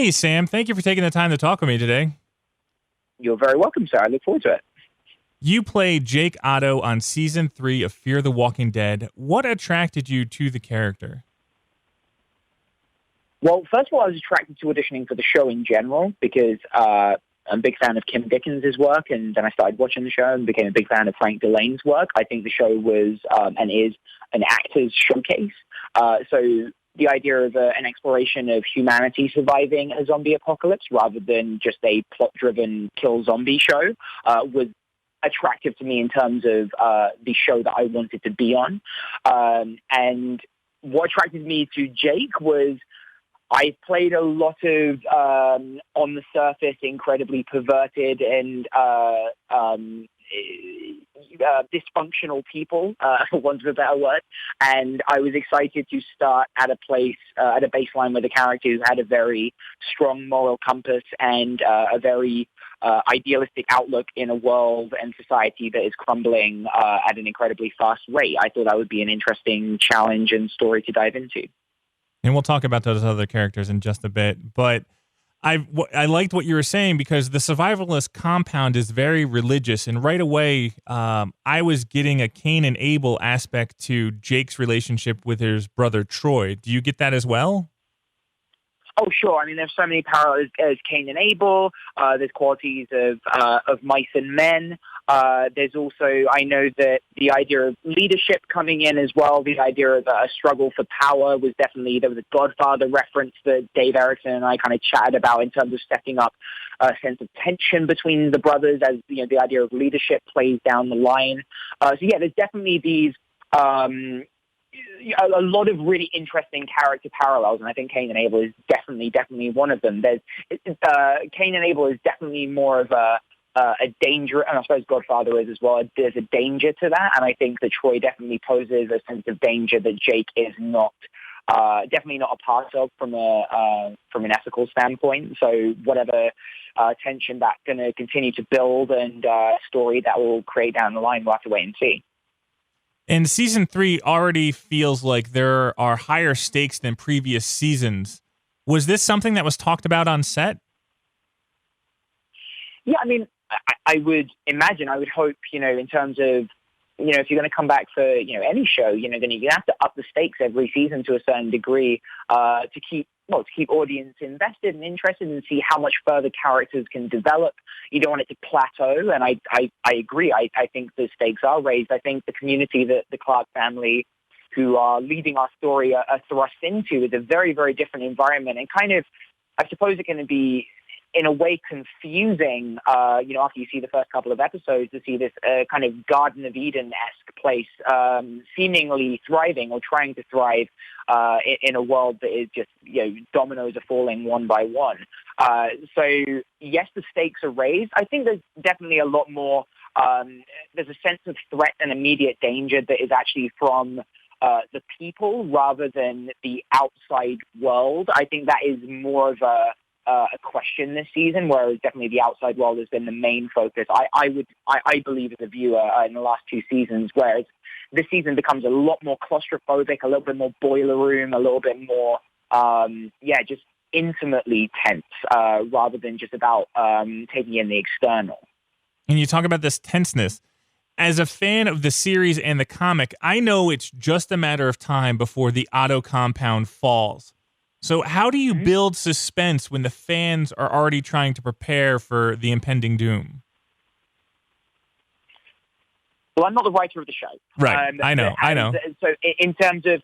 Hey, Sam. Thank you for taking the time to talk with me today. You're very welcome, sir. I look forward to it. You played Jake Otto on Season 3 of Fear the Walking Dead. What attracted you to the character? Well, first of all, I was attracted to auditioning for the show in general because I'm a big fan of Kim Dickens' work, and then I started watching the show and became a big fan of Frank Dillane's work. I think the show was and is an actor's showcase. So the idea of an exploration of humanity surviving a zombie apocalypse rather than just a plot-driven kill zombie show was attractive to me in terms of the show that I wanted to be on. And what attracted me to Jake was I played a lot of, on the surface, incredibly perverted and dysfunctional people, for want of a better word. And I was excited to start at a place, at a baseline with a character who had a very strong moral compass and a very idealistic outlook in a world and society that is crumbling at an incredibly fast rate. I thought that would be an interesting challenge and story to dive into. And we'll talk about those other characters in just a bit. But I liked what you were saying because the survivalist compound is very religious. And right away, I was getting a Cain and Abel aspect to Jake's relationship with his brother Troy. Do you get that as well? Oh, sure. I mean, there's so many parallels as Cain and Abel. There's qualities of mice and men. There's also, I know that the idea of leadership coming in as well, the idea of a struggle for power was definitely, there was a Godfather reference that Dave Erickson and I kind of chatted about in terms of setting up a sense of tension between the brothers as, you know, the idea of leadership plays down the line. So yeah, there's definitely these, a lot of really interesting character parallels, and I think Cain and Abel is definitely one of them. There's Cain and Abel is definitely more of a danger, and I suppose Godfather is as well. There's a danger to that, and I think that Troy definitely poses a sense of danger that Jake is not, definitely not a part of from an ethical standpoint. So whatever tension that's going to continue to build and story that will create down the line, we'll have to wait and see. And Season 3 already feels like there are higher stakes than previous seasons. Was this something that was talked about on set? Yeah, I mean, I would imagine, I would hope, you know, in terms of, you know, if you're going to come back for, you know, any show, you know, then you have to up the stakes every season to a certain degree to keep audience invested and interested and see how much further characters can develop. You don't want it to plateau, and I agree. I think the stakes are raised. I think the community that the Clark family, who are leading our story, are thrust into is a very, very different environment, and kind of, I suppose it can be, in a way, confusing, you know, after you see the first couple of episodes, to see this kind of Garden of Eden-esque place seemingly thriving or trying to thrive in a world that is just, you know, dominoes are falling one by one. So, yes, the stakes are raised. I think there's definitely a lot more, there's a sense of threat and immediate danger that is actually from the people rather than the outside world. I think that is more of a question this season, whereas definitely the outside world has been the main focus. I believe as a viewer in the last two seasons, whereas this season becomes a lot more claustrophobic, a little bit more boiler room, a little bit more, just intimately tense, rather than just about taking in the external. And you talk about this tenseness. As a fan of the series and the comic, I know it's just a matter of time before the Otto compound falls. So how do you build suspense when the fans are already trying to prepare for the impending doom? Well, I'm not the writer of the show. Right. I know. So in terms of,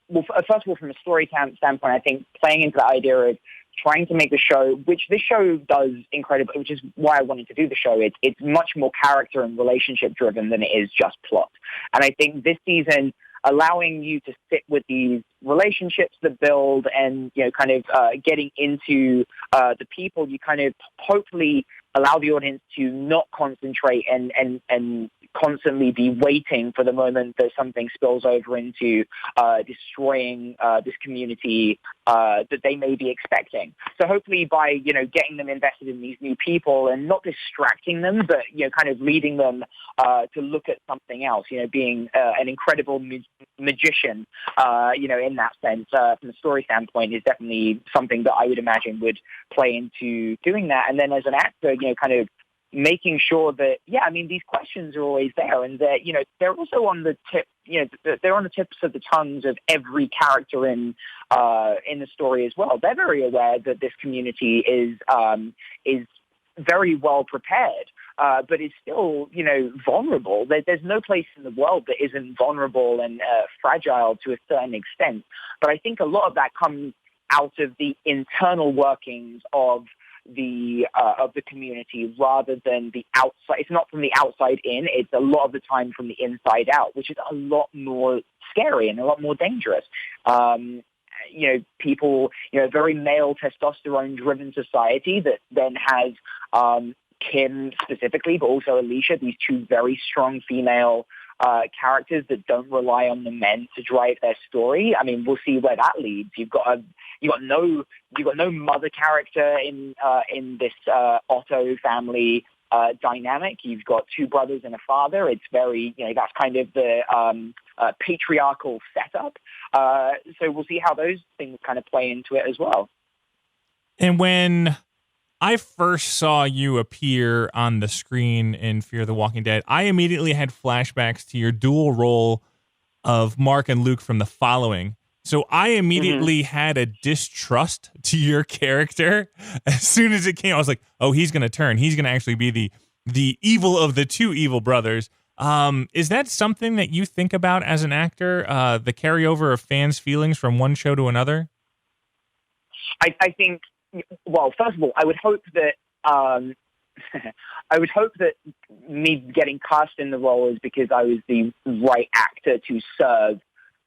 well, first of all, from a story standpoint, I think playing into the idea of trying to make the show, which this show does incredibly, which is why I wanted to do the show, it's much more character and relationship driven than it is just plot. And I think this season, allowing you to sit with these relationships that build and, you know, kind of getting into the people, you kind of hopefully allow the audience to not concentrate and constantly be waiting for the moment that something spills over into destroying this community that they may be expecting. So hopefully by, getting them invested in these new people and not distracting them, but, kind of leading them to look at something else, being an incredible magician, in that sense, from a story standpoint, is definitely something that I would imagine would play into doing that. And then as an actor, kind of making sure that, these questions are always there, and that, they're also on the tip, they're on the tips of the tongues of every character in the story as well. They're very aware that this community is very well prepared, but is still, vulnerable. There's no place in the world that isn't vulnerable and fragile to a certain extent. But I think a lot of that comes out of the internal workings of the community rather than the outside. It's not from the outside in. It's a lot of the time from the inside out, which is a lot more scary and a lot more dangerous. People, very male testosterone-driven society that then has Kim specifically, but also Alicia, these two very strong female characters that don't rely on the men to drive their story. I mean, we'll see where that leads. You've got no mother character in this Otto family dynamic. You've got two brothers and a father. It's very, that's kind of the patriarchal setup. So we'll see how those things kind of play into it as well. And when I first saw you appear on the screen in Fear the Walking Dead, I immediately had flashbacks to your dual role of Mark and Luke from The Following. So I immediately had a distrust to your character. As soon as it came, I was like, oh, he's going to turn. He's going to actually be the evil of the two evil brothers. Is that something that you think about as an actor, the carryover of fans' feelings from one show to another? I think, well, first of all, I would hope that me getting cast in the role is because I was the right actor to serve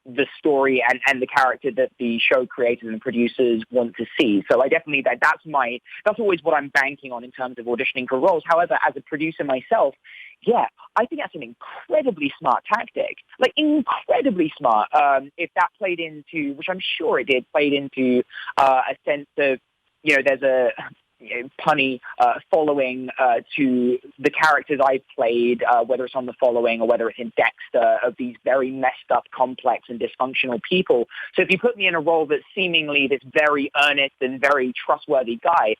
the story and the character that the show creators and producers want to see. So I definitely, that's always what I'm banking on in terms of auditioning for roles. However, as a producer myself, I think that's an incredibly smart tactic, like incredibly smart. If that played into, which I'm sure it did, played into a sense of, there's a punny following to the characters I've played, whether it's on The Following or whether it's in Dexter, of these very messed up, complex and dysfunctional people. So if you put me in a role that's seemingly this very earnest and very trustworthy guy,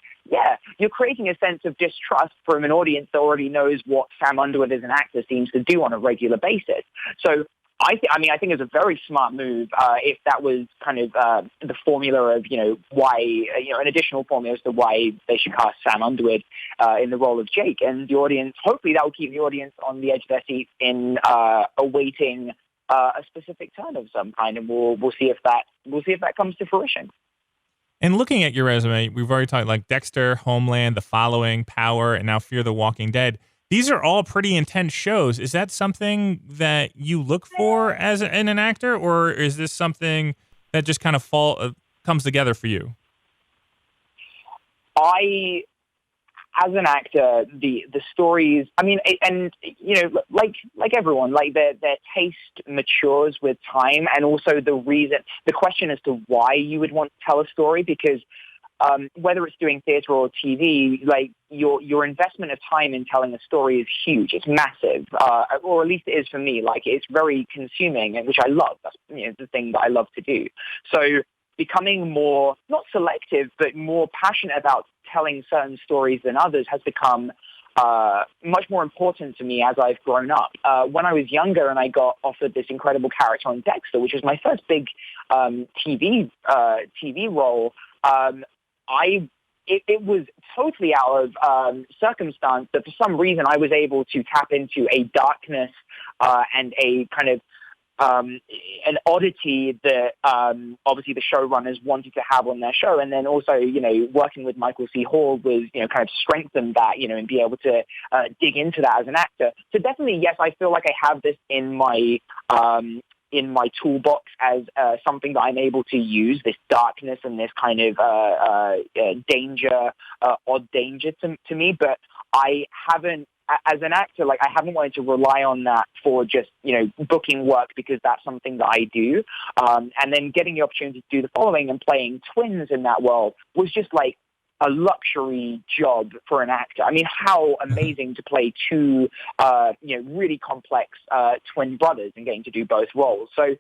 you're creating a sense of distrust from an audience that already knows what Sam Underwood as an actor seems to do on a regular basis. So I think it's a very smart move if that was kind of the formula of, why, an additional formula as to why they should cast Sam Underwood in the role of Jake. And the audience, hopefully that will keep the audience on the edge of their seats in awaiting a specific turn of some kind. And we'll see if that comes to fruition. And looking at your resume, we've already talked like Dexter, Homeland, The Following, Power, and now Fear the Walking Dead. These are all pretty intense shows. Is that something that you look for in an actor, or is this something that just kind of comes together for you? As an actor, the stories, like everyone, like their taste matures with time, and also the question as to why you would want to tell a story, because whether it's doing theater or TV, like your investment of time in telling a story is huge. It's massive, or at least it is for me. Like, it's very consuming, which I love. That's the thing that I love to do. So becoming more, not selective, but more passionate about telling certain stories than others has become much more important to me as I've grown up. When I was younger and I got offered this incredible character on Dexter, which was my first big TV role, it was totally out of circumstance, but for some reason I was able to tap into a darkness and a kind of an oddity that obviously the showrunners wanted to have on their show, and then also working with Michael C. Hall was kind of strengthened that and be able to dig into that as an actor. So definitely, yes, I feel like I have this in my toolbox as something that I'm able to use, this darkness and this kind of danger, odd danger to me. But I haven't as an actor, like I haven't wanted to rely on that for just, booking work because that's something that I do. And then getting the opportunity to do the following and playing twins in that world was just like a luxury job for an actor. I mean, how amazing to play two, really complex twin brothers and getting to do both roles. So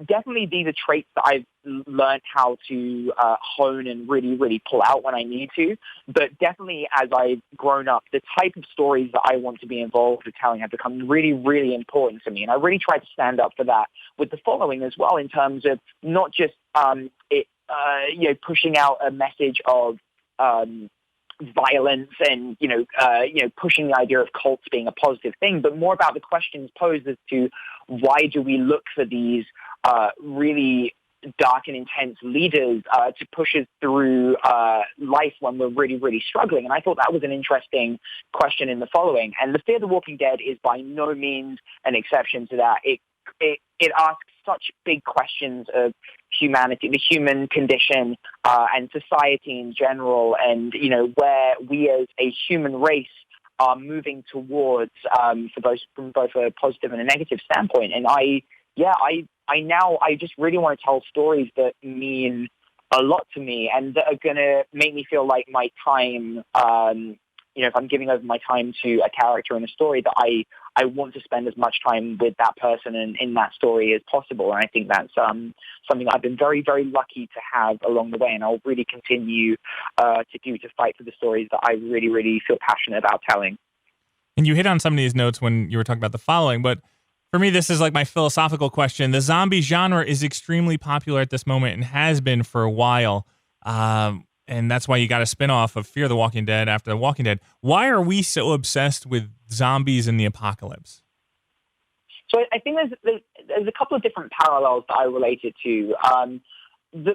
definitely these are traits that I've learned how to hone and really, really pull out when I need to. But definitely as I've grown up, the type of stories that I want to be involved with telling have become really, really important to me. And I really try to stand up for that with the following as well, in terms of not just pushing out a message of violence and, pushing the idea of cults being a positive thing, but more about the questions posed as to why do we look for these really dark and intense leaders to push us through life when we're really, really struggling. And I thought that was an interesting question in the following. And The Fear the Walking Dead is by no means an exception to that. It asks such big questions of humanity, the human condition, and society in general, and, where we as a human race are moving towards from both a positive and a negative standpoint. And I just really want to tell stories that mean a lot to me and that are going to make me feel like my time, if I'm giving over my time to a character in a story, that I want to spend as much time with that person and in that story as possible. And I think that's something I've been very, very lucky to have along the way. And I'll really continue to fight for the stories that I really, really feel passionate about telling. And you hit on some of these notes when you were talking about the following, but for me, this is like my philosophical question. The zombie genre is extremely popular at this moment and has been for a while. And that's why you got a spinoff of Fear the Walking Dead after The Walking Dead. Why are we so obsessed with zombies in the apocalypse? So I think there's a couple of different parallels that I relate it to. The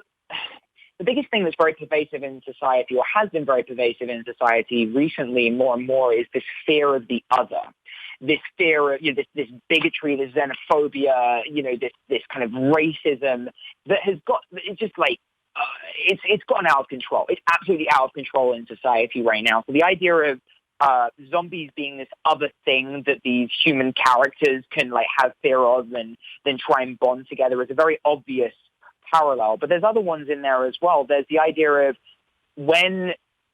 biggest thing that's very pervasive in society, or has been very pervasive in society recently more and more, is this fear of the other. This fear of this bigotry, this xenophobia, this kind of racism that has got, it's just like, it's gotten out of control. It's absolutely out of control in society right now. So the idea of zombies being this other thing that these human characters can have fear of and then try and bond together is a very obvious parallel. But there's other ones in there as well. There's the idea of when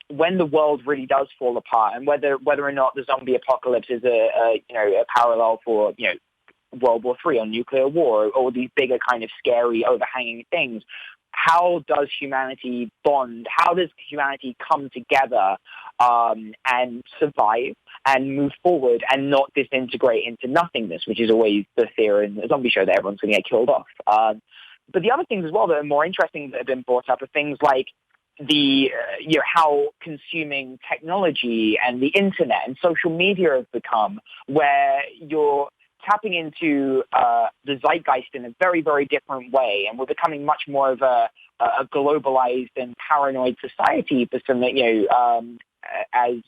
the world really does fall apart, and whether or not the zombie apocalypse is a parallel for World War III or nuclear war or these bigger kind of scary overhanging things. How does humanity bond? How does humanity come together and survive and move forward and not disintegrate into nothingness, which is always the fear in the zombie show that everyone's going to get killed off. But the other things as well that are more interesting that have been brought up are things like how consuming technology and the internet and social media have become, where you're tapping into the zeitgeist in a very, very different way, and we're becoming much more of a globalized and paranoid society for some, as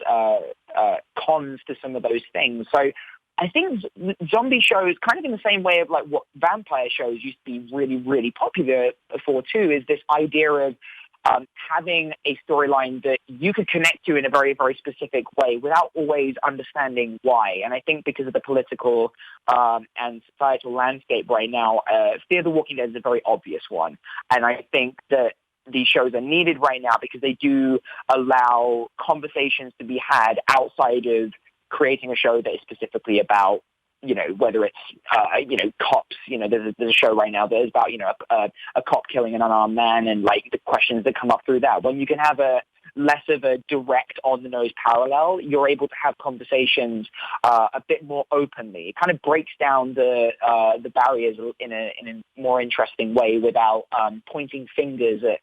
cons to some of those things. So I think zombie shows, kind of in the same way of like what vampire shows used to be really, really popular for too, is this idea of having a storyline that you could connect to in a very, very specific way without always understanding why. And I think because of the political and societal landscape right now, Fear the Walking Dead is a very obvious one. And I think that these shows are needed right now because they do allow conversations to be had outside of creating a show that is specifically about, whether it's, cops, there's a show right now that is about, a cop killing an unarmed man and like the questions that come up through that. When you can have a less of a direct on the nose parallel, you're able to have conversations a bit more openly. It kind of breaks down the barriers in a more interesting way without pointing fingers at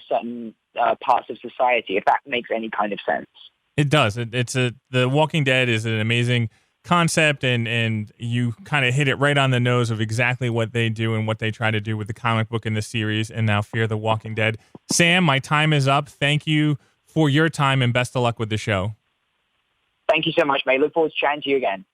certain parts of society, if that makes any kind of sense. It does. The Walking Dead is an amazing concept, and you kind of hit it right on the nose of exactly what they do and what they try to do with the comic book in the series, and now Fear the Walking Dead. Sam, my time is up. Thank you for your time, and best of luck with the show. Thank you so much, mate. Look forward to chatting to you again.